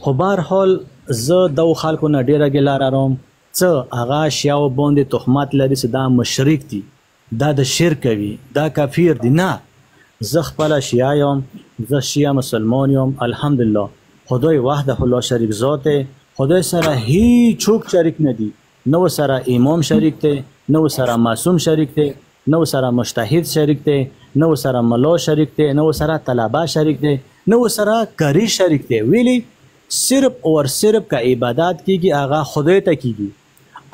خو بهرحال زه دغو خلکو نه ډېره ګیله لرم څه هغه شیعو باندې تهمت لري چې دا مشرک دي، دا د شرک کوي، دا کافر دي. نه، زه خپله شیعه یم، زه شیعه مسلمان یم، الحمدلله. خدای وحده الله شریک ذات دی، خدای سره هیڅوک شریک نه دي، نو سره امام شریک دی، نو سره معصوم شریک دی، نو سره مجتهد شریک دی، نو سره ملا شریک دی، نو سره طلبه شریک دی، نو سره کاری شریک دی. ویلی صرف اور صرف که عبادت کیږي هغه خدای ته کیږي،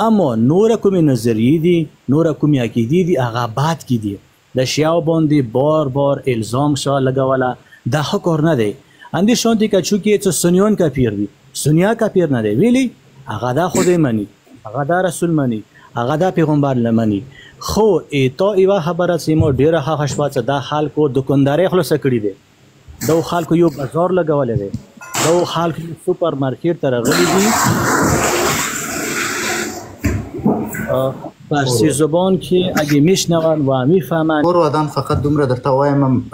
اما نور کومې نظریې دي، نور کومې عقیدې دي هغه باد کی دي. د شیعو باندې بار بار الزام شاه لګوله، دا ښه کار نه دی. اندې شانتې که چونکې څه سنیان کافر دي، سنیا کافر نه دی. ویلی هغه دا خدای مني، هغه دا رسول مني، هغه دا پیغمبر لمني. خو ایتا ایوه خبره چې ما ډېره ښه شوه چې دا خلکو دکاندارۍ خلاصه کړي دي، دغو خلکو یو بازار لګولی دی، دغو خلکو سوپر مارکیټ ته راغلي دي، فارسی زبان که اگه میشنون و میفهمن. ودان فقط دومره درته وایم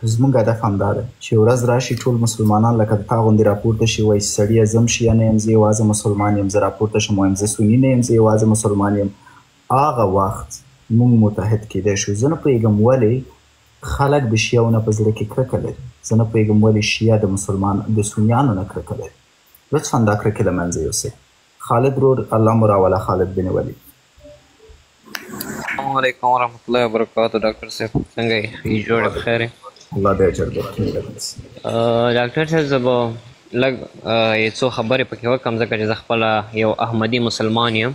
زموږ هدف همدا ده چې ورځ راشي ټول مسلمانان لکه د تا غوندې راپورته شي وایي سړیه زه هم شیعه نه یم زه یوازې مسلمان یم زه راپورته شم وایم زه سني نه یم زه یوازې مسلمان یم هغه وخت موږ متحد کیدای شو. زه نه پوهېږم ولې خلک د شیعو نه په زړه کې کرکه لري. زه نه پوهېږم ولې شیعه د سنیانو نه کرکه لري. لطفا دا کرکې له منځه یوسئ. خالد رور الله مو راوله خالد بن ولید. السلام علیکم ورحمۃ اللہ وبرکاتہ. ډاکټر صاحب څنګه یې؟ جوړ بخیر. الله دې اجر درکړي. ډاکټر صاحب زه به لږ یو څو خبرې پکې وکړم ځکه چې زه خپله یو احمدي مسلمان یم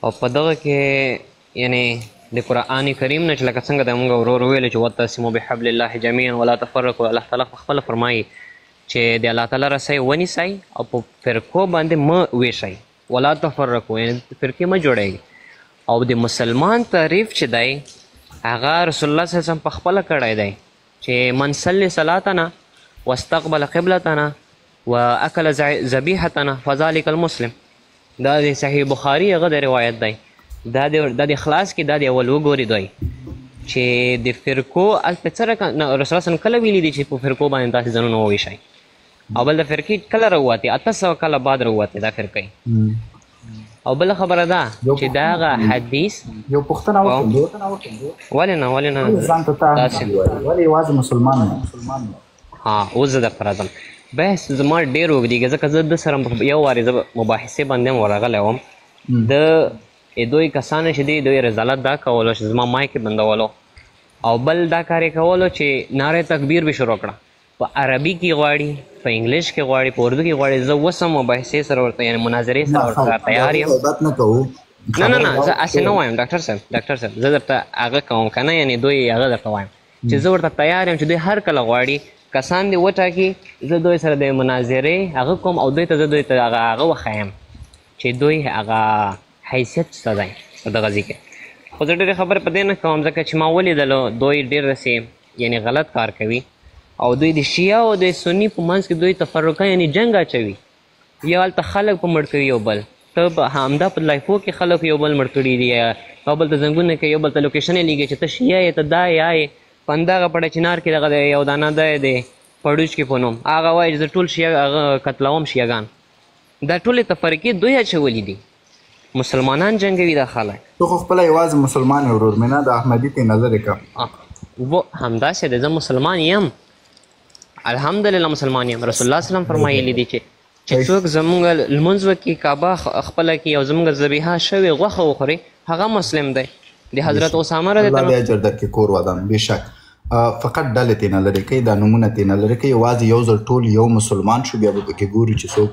او په دغه کې یعنی د قرآن کریم نه چې لکه څنګه د موږ ورور ویلو چې وتعتصموا بحبل الله جمیعا ولا تفرقوا، الله تعالی خپله فرمایي چې د الله تعالی رسۍ ونیسئ او په فرقو باندې مه ویشئ. ولا تفرقوا یعنی فرقې مه جوړئ. او د مسلمان تعریف چې دی هغه رسول الله صلی الله علیه وسلم په خپله کړی دی چې من صلی صلاتنا واستقبل قبلتنا واکل ذبیحتنا فذلک المسلم. دا د صحیح بخاري هغه د روایت دی. دا د اخلاص کې دا د اول وګوري دوی چې د فرقو هلته څه رسول الله صلی الله علیه وسلم کله ویلي دي چې په فرقو باندې داسې ځانونه وویشئ او بل د فرقې کله راووتې 800 کاله بعد راووتې دا فرقې. او بل خبره ده چې دا هغه حدیث یو پوښتنه وکړم. ولې نه ځان ته ولې یوازې مسلمان نه؟ ها اوس زه درته راځم. بحث زما ډېر اوږدېږي ځکه زه د سره یو وارې زه مباحثې باندې هم ورغلی وم. د دوی کسانو چې دی دوی رضالت دا کولو چې زما مایک یې بندولو او بل دا کار یې کولو چې نعره تکبیر به شروع کړه. په عربي کې غواړي، په انګلیش کې غواړي، په اردو کې غواړي. زه اوس هم مباحثې سره ورته یعنې مناظرې سره ورته تیار یم. نه زه هسې نه وایم ډاکټر صاحب زه درته هغه کوم که نه یعنې دوی هغه درته وایم چې زه ورته تیار یم چې دوی هر کله غواړي کسان دې وټاکي زه دوی سره د مناظرې هغه کوم او دوی ته زه دوی ته هغه وښیم چې دوی هغه حیثیت څه دی په دغه ځای کې. خو زه ډېرې خبرې په دې نه کوم ځکه چې ما ولیدلو دوی ډېر داسې یعنې غلط کار کوي او دوی د شیعه او د سني په منځ کې دوی تفرقه یعنې جنګ اچوي. یو هلته خلک په مړ کوي یو بل، ته همدا په لایفو کې خلک یو بل مړ کړي دي، یو بل ته زنګونه کوي، یو بل ته لوکیشن یې لیږي چې ته شیعه یې ته دا یې په همدغه پړه چنار کې دغه یو دانه دی د پړوچ کې په نوم هغه وایي چې زه ټول شیعه هغه قتلوم شیعهګان. دا ټولې تفرقې دوی اچولي دي. مسلمانان جنګوي دا خلک. تو خو خپله یوازې مسلمان یې ورور مینه د احمدي ته نظر یې کړه. همداسې دی. زه مسلمان یم الحمدلله مسلمان یم. رسول الله صلی الله فرمایلی دي چې څوک زمونږ لمونځ وکړي کعبه خپله کړي او زمونږ ذبیحه شوې غوښه وخوري هغه مسلم دی. د حضرت اسامه رضی الله عنه اجر درکړي کور ودان بېشک. فقط ډلې ترې نه لرې کوي، دا نومونه ترې نه لرې کوي. یوازې یو ځل ټول یو مسلمان شو بیا به پکې ګوري چې څوک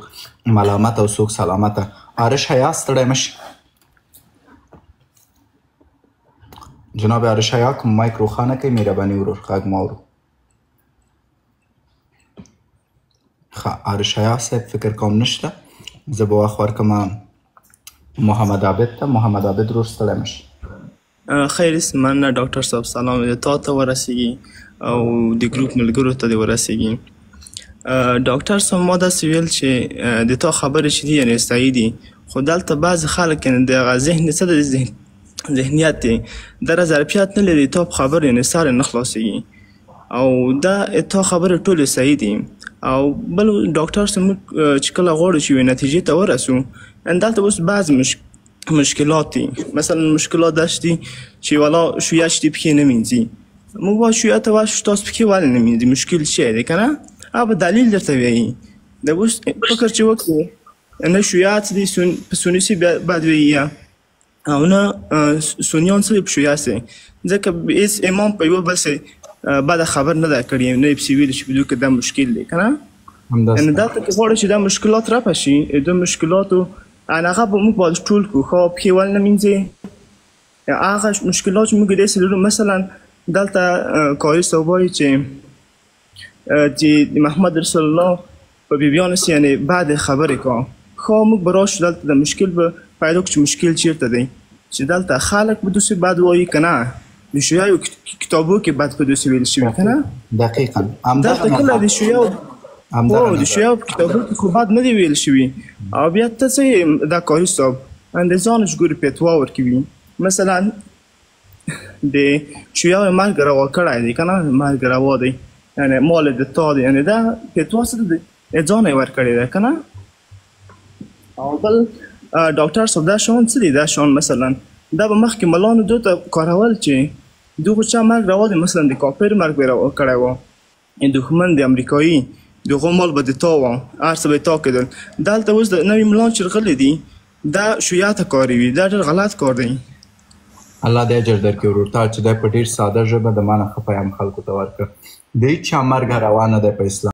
ملامت او څوک سلامته. آرش حیا ستړی مه شي. جناب آرش حیا کوم مایک روښانه کوي مهرباني ورور غږ ما ورو. ښه آرش حیا صاحب فکر کوم نشته. زه به وخت ورکړم محمد عابد ته. محمد عابد ورور ستړی مه شي. خیر مننه ډاکټر صاحب. سلام دې تا ته ورسیږي او د ګروپ ملګرو ته دې ورسیږي. ډاکټر صاحب ما داسې ویل چې د تا خبرې چې دي یعنې صحیح دي خو دلته بعضې خلک یعنې د هغه ذهن څه د ذهنیت دی دغه ظرفیت نه لري تا په خبرې یعنې سر نه خلاصېږي او دا تا خبرې ټولې صحیح دي. او بل ډاکټر صاحب موږ چې کله غواړو چې یوې نتیجې ته ورسو دلته اوس بعض مشکلات دي. مثلا مشکلات داشت دي چې والا شیعه چې دي پښې نه مینځي. موږ وایو شیعه ته وایو چې تاسو پښې ولې نه مینځي مشکل څه دی که نه هغه دلیل درته وایي. د اوس فکر چې وکړو نه شیعه څه دي په سني سي باید وایي او نه سنیان څه دي په شیعه سي ځکه هېڅ امام په یوه بل سي بده خبر نه ده کړې نه یې پسې ویلي چې په دوی کې دا مشکل دی که نه. یعنې دلته کې غواړو چې دا مشکلات رفع شي. د مشکلاتو هغه به موږ باید ټول کړو. ښه پښې ولې نه مینځې هغه مشکلات چې موږ داسې لرو. مثلا دلته قاري صاحب وایي چې د محمد رسول الله په بیبیانو سې یعنې بعد خبرې کوه. ښه موږ به راشو دلته د مشکل به پیدا کړو چې مشکل چېرته دی چې دلته خلک به دوسې بد وایي که نه د شیعو کتابو کې بد په دوسې ویل شوي که نه. دقیقا دلته کله د شیعو د شیعو په کتابو کې خو بد نه دی ویل شوي او بیا ته څه دا قاري صاحب انګریزانو ژغوري فتوا ورکوي مثلا د چې یو مرګ روا کړی دی که نه مرګ روا دی یعنې مال د تا دی یعنې دا فتوا څه دی ځان یې ورکړې ده که نه او بل ډاکټر صاحب دا شیان څه دي دا شیان مثلا دا به مخکې ملانو دو ته کارول چې دغو چا مرګ روا دی مثلا د کافر مرګ به یې روا کړی و دښمن د امریکایي د هغو مال به د تا و هر څه به یې تا کېدل دلته اوس د نوي ملان چې راغلي دي دا شیعته کار وي دا ډېر غلط کار دی الله دې اجر درکړي ورور تا چې دا په ډېر ساده ژبه د ما نه ښه پیغام خلکو ته ورکړه د هېچ چا مرګ روا نه دی په اسلام